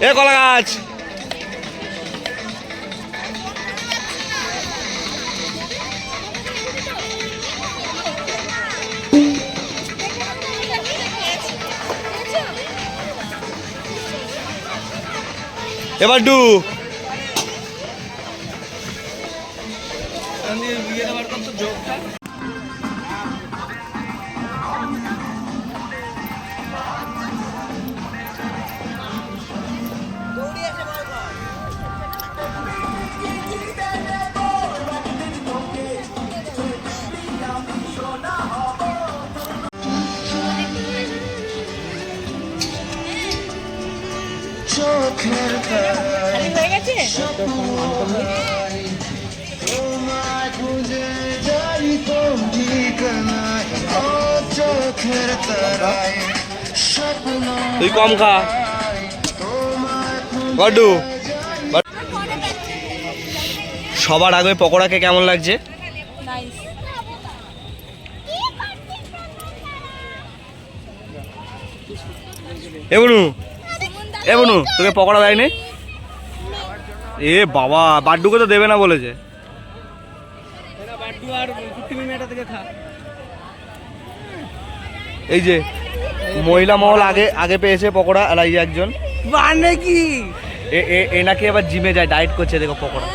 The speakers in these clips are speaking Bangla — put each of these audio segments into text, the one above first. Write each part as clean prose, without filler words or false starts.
এ কলা গাছ এবার ডু হয়ে গেছে তুই কম খা বড্ডু সবার আগে পকোড়াকে কেমন লাগছে? নাইস এ বনু তোকে পকোড়া দেয়নি? এ বাবা বাড্ডুকে তো দেবে না বলেছে। এই যে মহিলা মহল আগে আগে পেয়েছে পকোড়া, আর এই একজন মানে কি এ নাকি আবার জিমে যায়, ডায়েট করছে, দেখো পকোড়া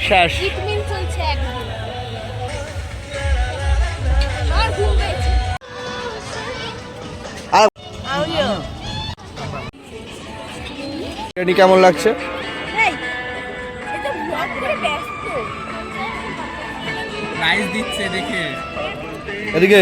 শেষ। ট্রিটমেন্ট চলছে একদম আর ঘুম পেয়েছে আউলিও ট্রেনি কেমন লাগছে? এই এটা ব্লগ করে ব্যস্ত রাইস দিচ্ছে দেখে এদিকে